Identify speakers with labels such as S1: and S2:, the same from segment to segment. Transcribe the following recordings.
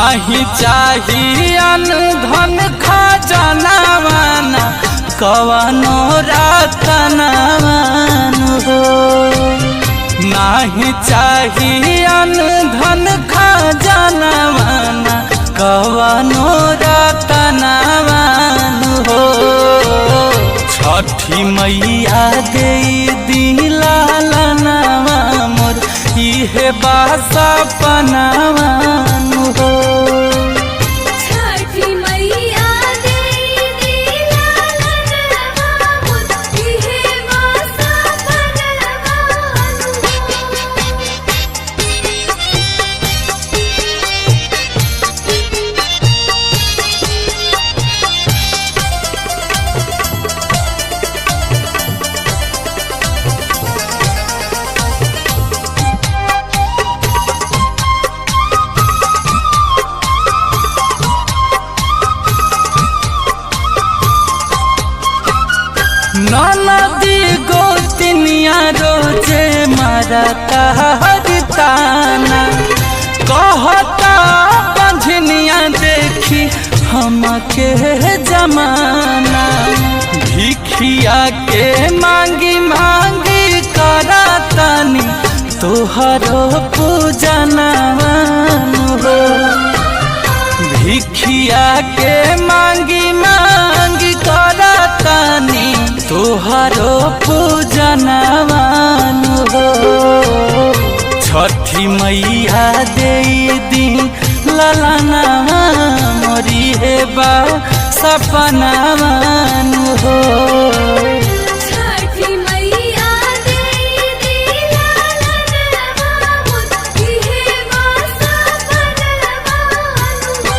S1: नाही चाहिए धन खजानावाना कवनो रतनवान हो। नाही चाहिए धन खजानावाना कवनो रतनवान हो। छठी मैया दे दिलालनवा मोर इहे बा सपनावान हो।
S2: छठी मैया दे दिलालनवा मोर इहे बा सपनावान
S1: ननदी गोतनिया रोजे मारता हरताना कहता बंझनिया देखी हमके जमाना। भिखिया के मांगी मांगी करतानी तोहरो पूजनवान हो। भिखिया के मांगी मांगी करतानी तोहरो पूजनवान हो। छठी मैया दे दी ललनवा मोरी हे बा सपनावान हो।
S2: छठी मैया दे दिलालनवा मोर इहे बा सपनावान हो।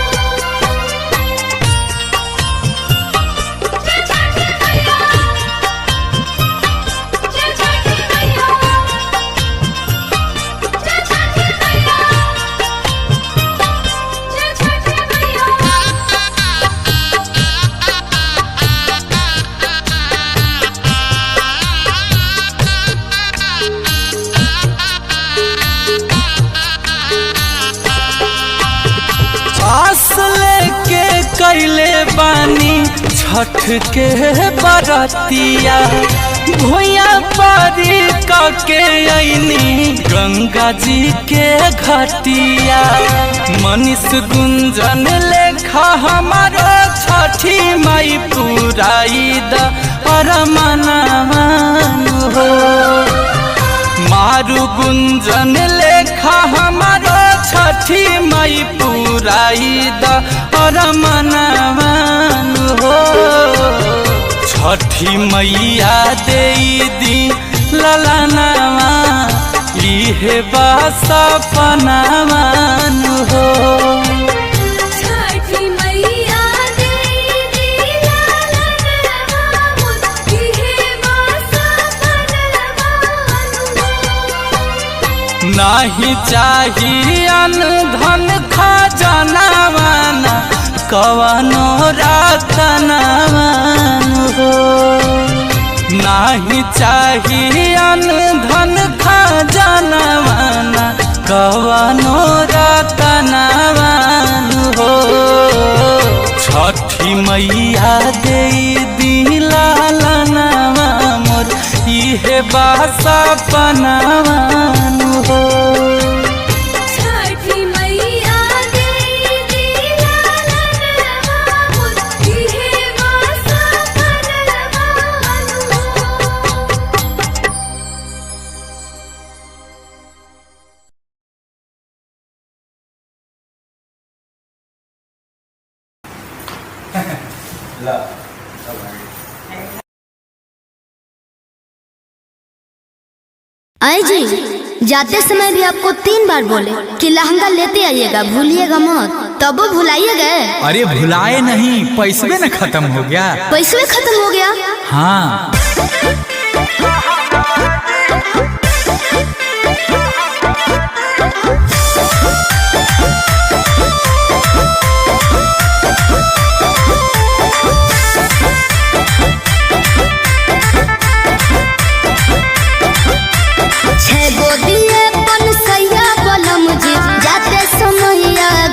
S2: जय छठी मैया जय छठी मैया जय छठी मैया जय छठी मैया।
S1: आस लेके कैले बानी छठ के बरतिया भुइया पारी कके अइनी गंगा जी के घटिया। मनीष गुंजन लेखा हमारो छठी माई पुराई द अरमनवान हो। मारू गुंजन लेखा हमारो छठी माई पुराई द अरमनवान हो। छठी मैया दे दी ललनवा इहे बा सपनावान हो।
S2: छठी मैया दे दिलालनवा मोर इहे बा सपनावान हो।
S1: नाही चाहिए धन खजानावाना कवनो रतनवान हो। नाही चाहिए धन खजानावाना कवनो रतनवान हो। छठी मैया दे दिलालनवा मोर इहे बा सपनावान हो।
S2: छठी मैया दे दिलालनवा मोर इहे बा सपनावान हो।
S3: आई जी, जाते समय भी आपको 3 बार बोले कि लहंगा लेते आइएगा, भूलिएगा मत, तब वो भुलाइएगा।
S4: अरे भुलाए नहीं, पैसे न खत्म हो गया।
S3: पैसे खत्म हो गया?
S4: हाँ।
S3: छे गोदिए पन सैया बलम जी, जाते समय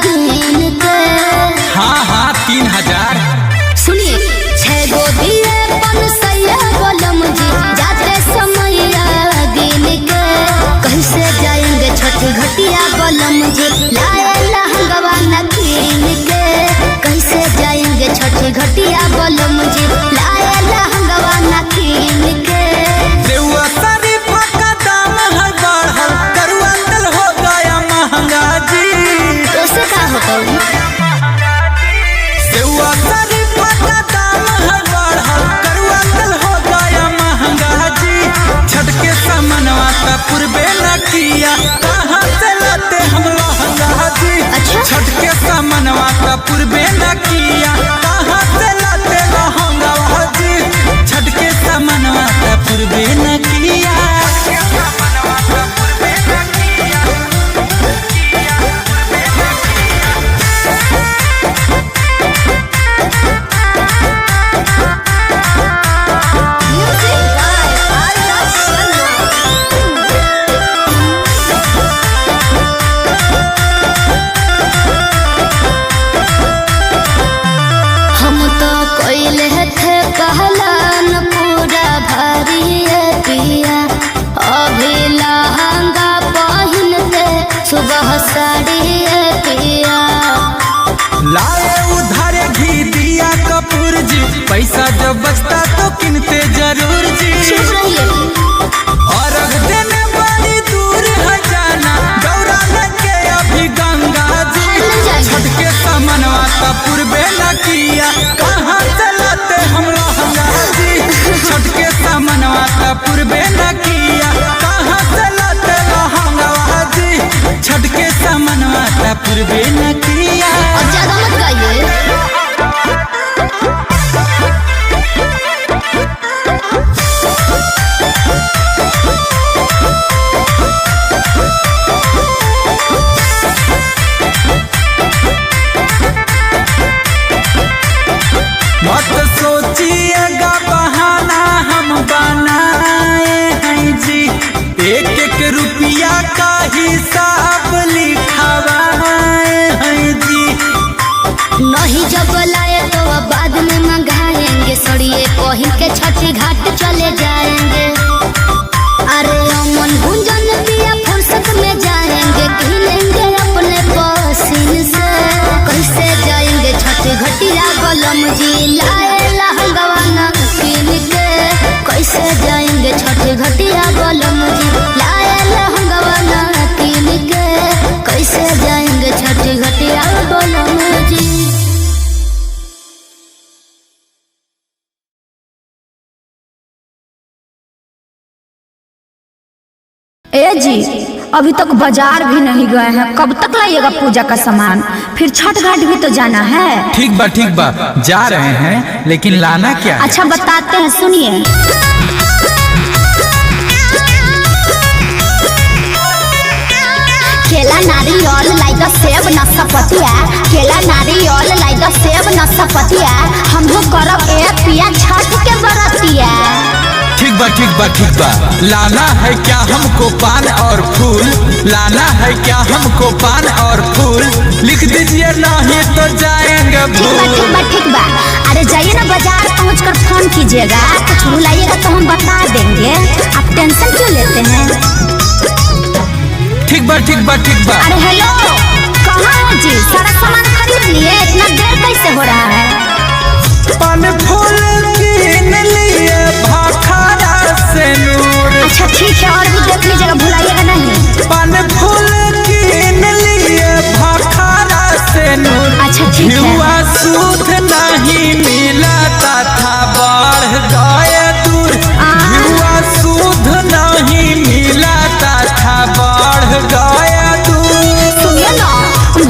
S3: गिन छठी घटिया बोलो मुझे लाए लहंगवा ना कीन के।
S1: देवा शरीफा का दाम है बढ़ल, करुआ तेल हो गया महंगा जी।
S3: उससे का होता
S1: देवा शरीफा का दाम है बढ़ल, करुआ तेल हो गया महंगा जी। छठ के सामनवा का पूर्वे न किया, कहाँ से लाते हम लहंगा जी।
S3: अच्छा।
S1: छठ के सामनवा का पूर्वे न किया, कहाँ से लाते लहंगा जी। छठ के सामनवा का पूर्वे न किया।
S3: हम तो कोइले थे कहलन पूरा भारी पिया, अभी लहंगा पहनते सुबह साड़ी पिया।
S1: लाए उधारे घी दिया कपूर जी, पैसा जब बचता तो किनते जरूर जी।
S3: चुप रहिए।
S1: और रख देने बड़ी दूर है जाना, गौरा के अभी गंगा जी। छठ के सामनवा का पूर्वे न किया, कहाँ से लाते हम लहंगा जी। छठ के सामनवा का पूर्वे न किया, कहाँ से लाते लहंगा जी। छठ के सामनवा का पूर्वे न किया।
S3: और ज्यादा मत गाइए।
S1: मत सोचिएगा बहाना हम बनाए हैं जी, एक एक रुपया का हिसाब लिखवाए हैं जी।
S3: नहीं जब लाए तो अब बाद में मंगाएंगे, सड़िए कोही के छठी घाट चले जाएंगे। अरे अमन गुंजन पिया फुर्सत में जाएंगे, गिनेंगे अपने पसीन से। कैसे जाएंगे छठी घटिया बलम जी लाए लहंगवा ना कीन के। कैसे जाएंगे छठी घटिया बलम जी लाए लहंगवा ना कीन के। कैसे जाएंगे छठी घटिया बलम जी।
S5: ए जी, अभी तक बाजार भी नहीं गए हैं, कब तक लाइएगा पूजा का सामान? फिर छठ घाट भी तो जाना है।
S4: ठीक बा जा रहे हैं, लेकिन लाना क्या है?
S5: अच्छा बताते हैं, सुनिए।
S3: केला नारियल लाइक सेब नसपतिया, केला नारियल लाइक सेब नसपतिया। हम लोग करब ए पिया छठ के बरतिया।
S4: ठीक बा लाना है क्या हमको पान और फूल? लाना है क्या हमको पान और फूल? लिख दीजिए नहीं तो जाएंगे भूल।
S3: ठीक बा। अरे जाइए ना, बाजार पहुंचकर फोन कीजिएगा, कुछ भुलाइएगा तो हम बता देंगे। आप टेंशन क्यों लेते हैं?
S4: ठीक बा।
S3: अरे हेलो, कहाँ हो जी? सारा सामान खरीद लिए, इतना देर कैसे हो रहा है?
S1: पान फूल कीन लिए भाखारा से नूर।
S3: अच्छा ठीक है, और भी देख लीजिएगा, भुलाइएगा नहीं।
S1: पान फूल कीन लिए भाखारा से नूर।
S3: अच्छा ठीक है।
S1: युवा सूद नहीं मिला था बढ़ गए दूर। युवा सूद नहीं मिला था बढ़ गए दूर।
S3: सुनिए ना,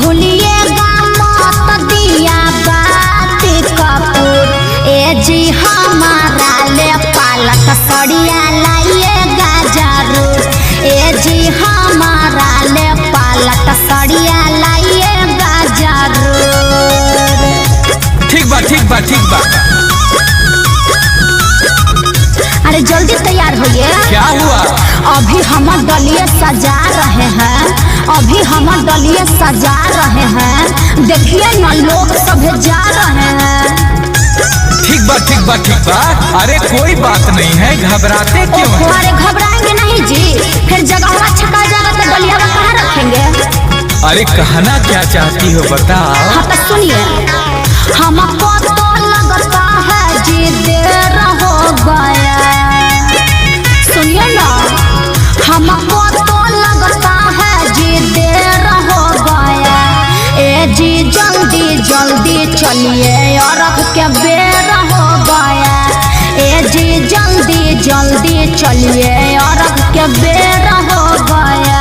S3: भूलिएगा मत दिया बात कपूर। ए जी हमारा ले पालक सड़िया लाइएगा जरूर। ए जी हमारा ले पालक सड़िया लाइएगा जरूर।
S4: ठीक बा।
S3: अरे जल्दी तैयार होइए।
S4: क्या हुआ?
S3: अभी हम डलिए सजा रहे हैं, अभी हम डलिए सजा रहे हैं। देखिए ना, लोग सब जा रहे हैं।
S4: ठीक बा। अरे कोई बात नहीं है, घबराते क्यों हैं?
S3: अरे घबराएंगे नहीं जी, फिर जगह छका जाएगा तो डलिया में कहाँ रखेंगे?
S4: अरे कहना क्या चाहती हो बताओ।
S3: हाँ तो सुनिए, हमको तो चलिए अरग के बेर हो गया। ए जी जल्दी जल्दी चलिए अरग के बेर हो गया।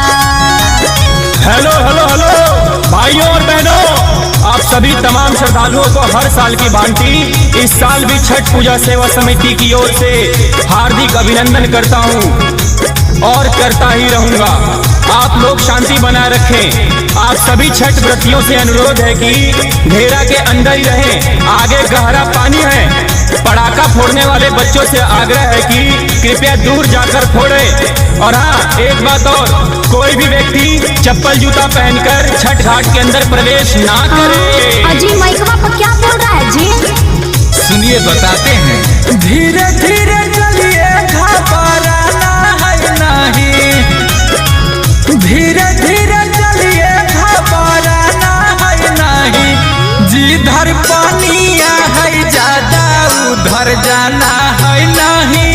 S6: हेलो हेलो हेलो भाइयों और बहनों, आप सभी तमाम श्रद्धालुओं को हर साल की भांति इस साल भी छठ पूजा सेवा समिति की ओर से हार्दिक अभिनंदन करता हूं और करता ही रहूंगा। आप लोग शांति बनाए रखें। आप सभी छठ व्रतियों से अनुरोध है कि घेरा के अंदर ही रहें। आगे गहरा पानी है। पटाखा फोड़ने वाले बच्चों से आग्रह है कि कृपया दूर जाकर फोड़े। और हाँ, एक बात और, कोई भी व्यक्ति चप्पल जूता पहनकर छठ घाट के अंदर प्रवेश ना करे।
S3: अजी माइकवा पर क्या बोल रहा है जी?
S4: सुनिए बताते हैं।
S1: धीरे धीरे चलिए घबराना है नहीं, धीरे धीरे चलिए घबराना है नहीं। जिधर पानिया है ज्यादा उधर जाना है नहीं,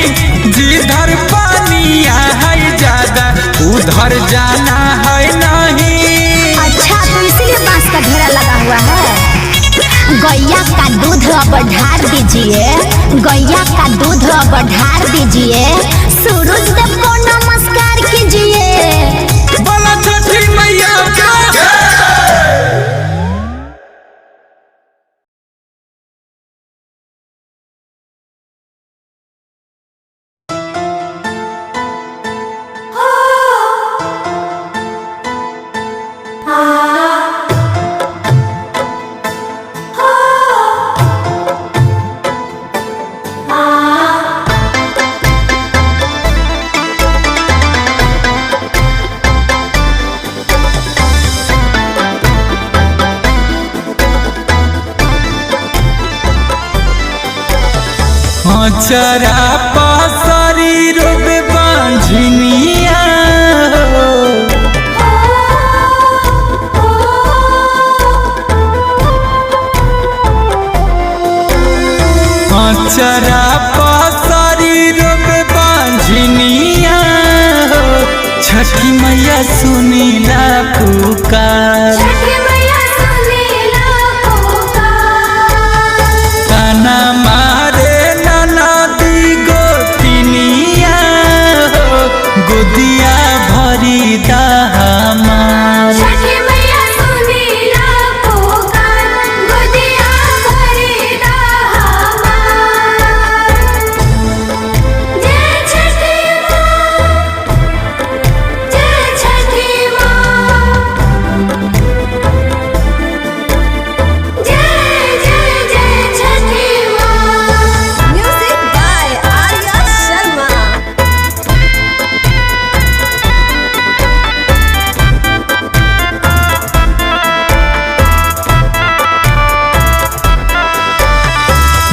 S1: जिधर पानिया है ज्यादा उधर जाना है नहीं।
S3: अच्छा, तो इसीलिए बांस का घेरा लगा हुआ है। गैया का दूध अब ढार दीजिए, गैया का दूध अब ढार दीजिए। सूरज देव को नमस्कार कीजिए।
S1: बोला छठी मैया का चरा पासरी रूप बांझनिया चरा पासरी रूप बांझनिया। छठी मैया सुनीला पुकार,
S2: छठी मैया सुनीला पुकार।
S1: ताना मारे नदी गोतिनिया, गोदिया भरी दामार।
S2: छठी मैया सुनीला पुकार, गोदिया भरी दामार। जय छठी माँ, जय छठी माँ, जय जय जय छठी माँ। Music by Arya Sharma.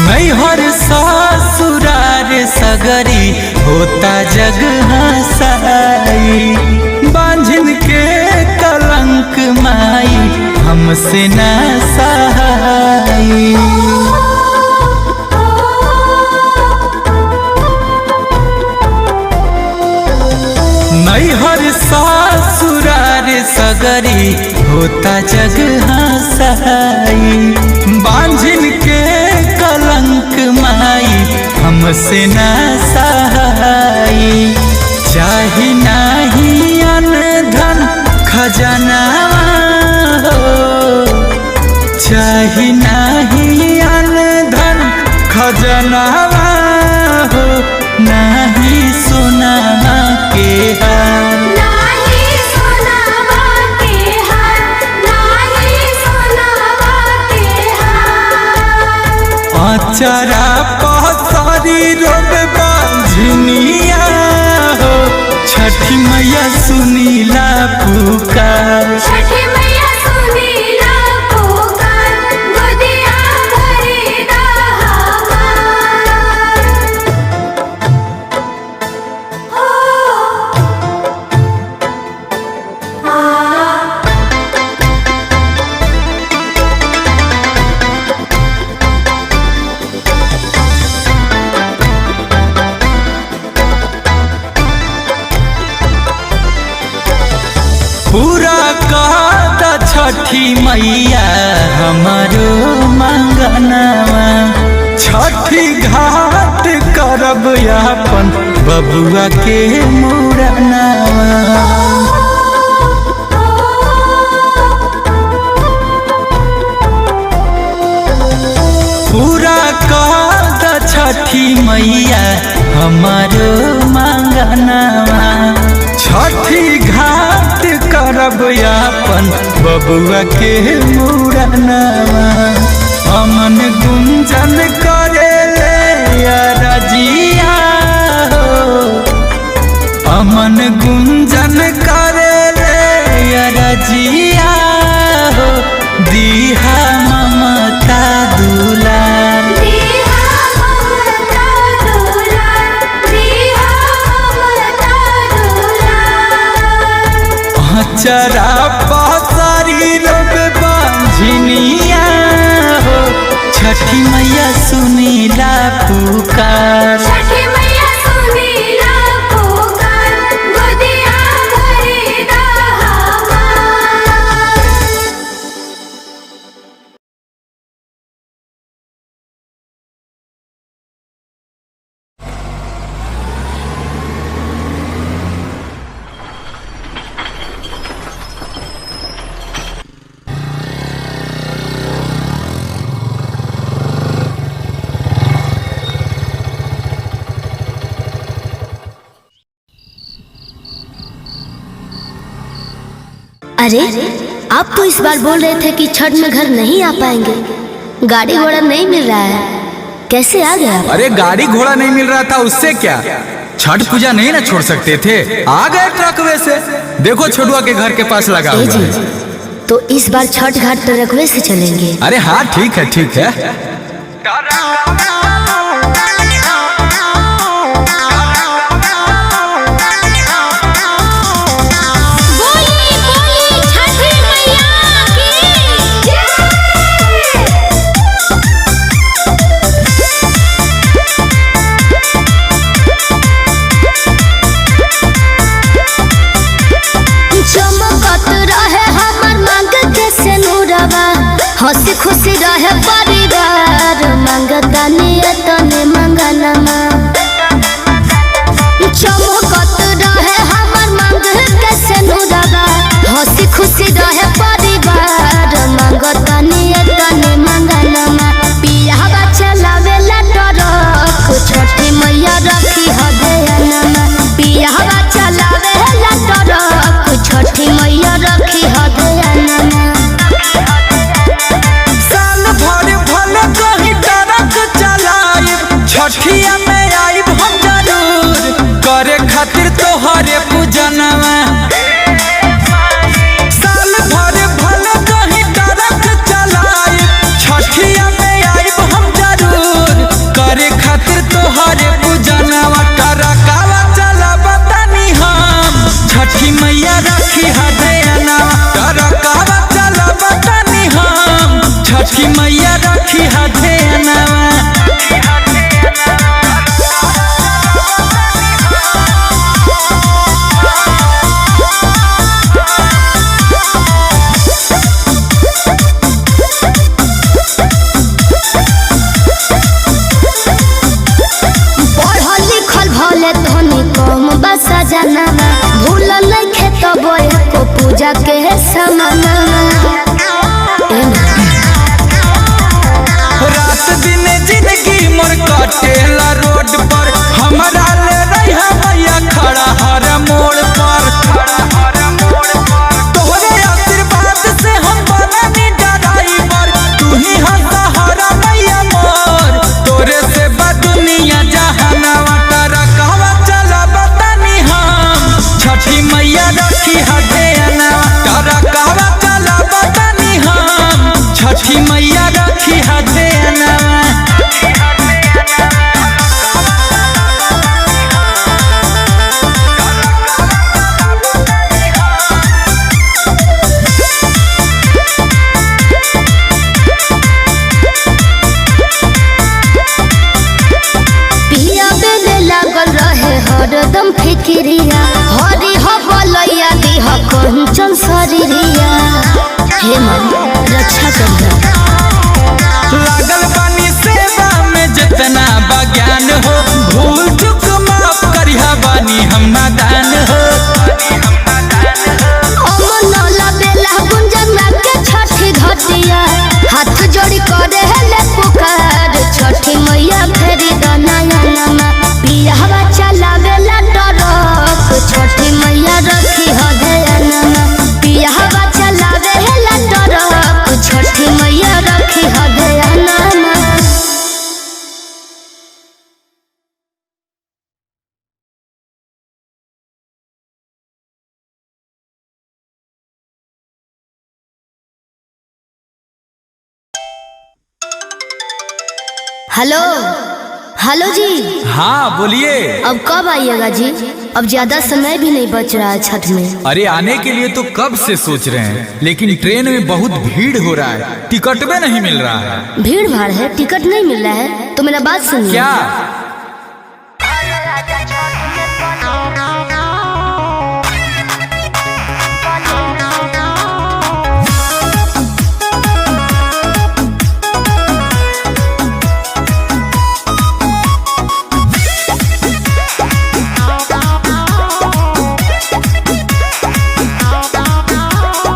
S1: मैहर ससुरार सगरी होता जग हसाई। बांझिन के कलंक माई हमसे न सहाई। मैहर ससुरार सगरी होता जग हसाई। बांझिन के कलंक माई हमसे न सहाई। चाही नाही अन्न धन खजाना हो, चाही नाही अन्न धन खजाना हो, नाही सोना के हार।
S2: नाही सोनावा के हार, नाही सोनावा के हार।
S1: चरा पसरी रोब बांझनिया हो। छठी मैया सुनीला पुकार,
S2: छठी मैया सुनीला पुकार, गोदिया भरी दामार।
S1: पूरा छठी मैया हमारो मंगनवा छठी घाट करब अपन बबुआ के मुरनवा। पूरा कहत छठी मैया हमारो मंगनवा छठी घाट करब अपन बबुआ के मुरनवा। अमन गुंजन करे ले रजिया हो अमन गुंजन करे ले रजिया हो दीहा ममता दुलार चरा पसारी रोग बांझनिया हो छठी मैया सुनीला पुकार
S2: छठी मैया सुनीला पुकार गोदिया भरी दहमार।
S3: अरे आप तो इस बार बोल रहे थे कि छठ में घर नहीं आ पाएंगे, गाड़ी घोड़ा नहीं मिल रहा है, कैसे आ गए आप?
S1: अरे गाड़ी घोड़ा नहीं मिल रहा था उससे क्या, छठ पूजा नहीं ना छोड़ सकते थे, आ गए ट्रकवे से। देखो छोटुआ के घर के पास लगा हुआ है।
S3: तो इस बार छठ घाट ट्रकवे से चलेंगे?
S1: अरे हाँ ठीक है ठीक है।
S3: हंसी खुशी रहे परिवार मंगता नियतने मंगनमा चमकत रहे हमर मांग के सेनुरवा हंसी खुशी रहे परिवार मंगता नियतने मंगनमा पियावा चलावे ला ट्रक छठी मैया रखी हदयनमा पियावा चलावे ला ट्रक छठी मैया रखी हदयनमा
S1: छठिया में आइब हम जरूर करे खातिर तोहरे पूजनवा साल भर भले कहीं ट्रक चलाइब छठिया में आइब हम जरूर करे खातिर तोहरे पूजनवा ट्रकवा चलाब तनी हम छठी मैया रखी हदयनवा ट्रकवा चलाब तनी हम छठी मैया रखी हदयनवा।
S3: सजनवा भूल नहीं खेत बोए को पूजा के समाना
S1: रात दिन जिंदगी मोर कटेला रोड पर हमरा ले रहा भैया खड़ा हर मोड़ पर तोहरे आशीर्वाद से हम बननी ड्राइवर तू ही सहारा मैया मोर तोरे से दुनिया जहानवा ट्रकवा चलाब तनी हम छठी मैया रखी हदयनवा ट्रकवा चलाब तनी हम छठी मैया रखी हदयनवा।
S3: हरदम फिक्रिया हरी हो बोलैया दी हो कंचन शरीरिया हे मन रक्षा करिया।
S1: लागल बानी सेवा में जितना बज्ञान हो, भूल चुक माफ करिहा बानी हम नादान हो।
S3: अमनौला बेला गुंजना के छठी घटिया, हाथ जोड़ी करे ले पुकार छठी मैया फेरी दनायनमा। पियावा चलावेला डरक छठी मैया रखी हदयनमा। पियावा चलावेला डरक छठी मैया रखी हदयनमा। हेलो हेलो जी।
S4: हाँ बोलिए।
S3: अब कब आइएगा जी? अब ज्यादा समय भी नहीं बच रहा है छठ में।
S4: अरे आने के लिए तो कब से सोच रहे हैं, लेकिन ट्रेन में बहुत भीड़ हो रहा है, टिकट भी नहीं मिल रहा है।
S3: भीड़ भाड़ है, टिकट नहीं मिल रहा है तो मेरा बात सुनिए।
S4: क्या?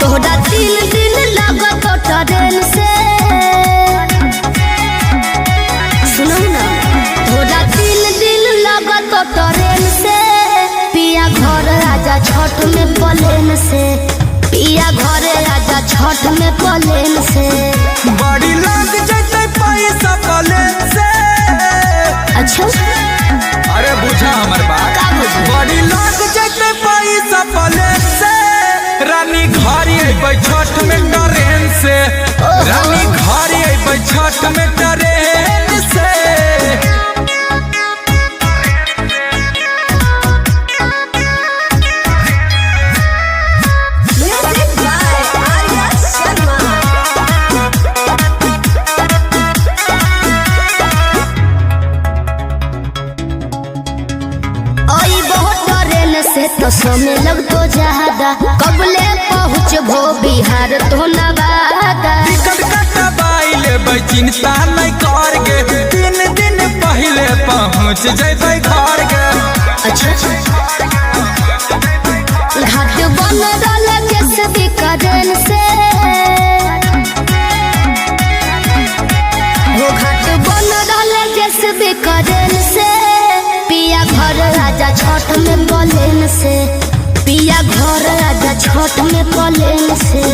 S3: तोहरा 3 दिन लागत ट्रेन से। सुनो ना, तोहरा 3 दिन लागत ट्रेन से। पिया घर आजा छठ में प्लेन से। पिया घर आजा छठ में प्लेन से।
S1: बड़ी लग जैसे पैसा प्लेन से।
S3: अच्छा
S1: अरे बुझा हमर बात।
S3: का बुझा?
S1: बड़ी लग जैसे पैसा प्लेन से। रानी घरे अइबै छठ में ट्रेन से। रानी घरे अइबै छठ में ट्रेन से।
S2: Music by Arya Sharma.
S3: आई बहुत ट्रेन से तो समय लग तो ज्यादा। कबले पहुँच भो बिहार तो नवादा।
S1: टिकट कटवाई लेबै चिंता नहीं करगे। 3 दिन पहले पहुँच जैबै घर गे।
S3: अच्छा घाट बन रहा जैसे भी करेन से। वो घाट बन रहा जैसे भी करेन से। पिया घर राजा छठ में प्लेन से। पिया घर राजा छठ में प्लेन से।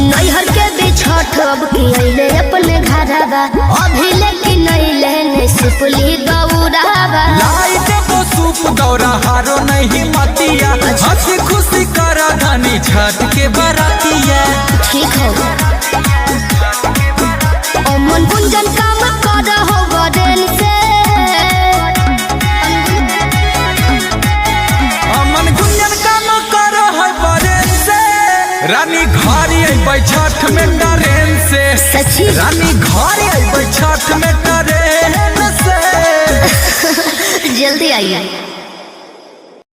S3: नैहर के भी छठ अब की अइले अपने घरवा। अभी लेकिन नहीं लेने सिपली दौड़ावा।
S1: लाई देबो सूप दौरा हारो नहीं मतिया। हंसी खुशी कर धनी छठ के बरातिया।
S3: ठीक है अमन गुंजन काम कर हो बदन से।
S1: अमन गुंजन काम कर है बरेन से। रानी घरे अइबै छठ में ट्रेन से।
S3: सच्ची
S1: रानी घरे अइबै छठ में ट्रेन से।
S3: जल्दी आइए।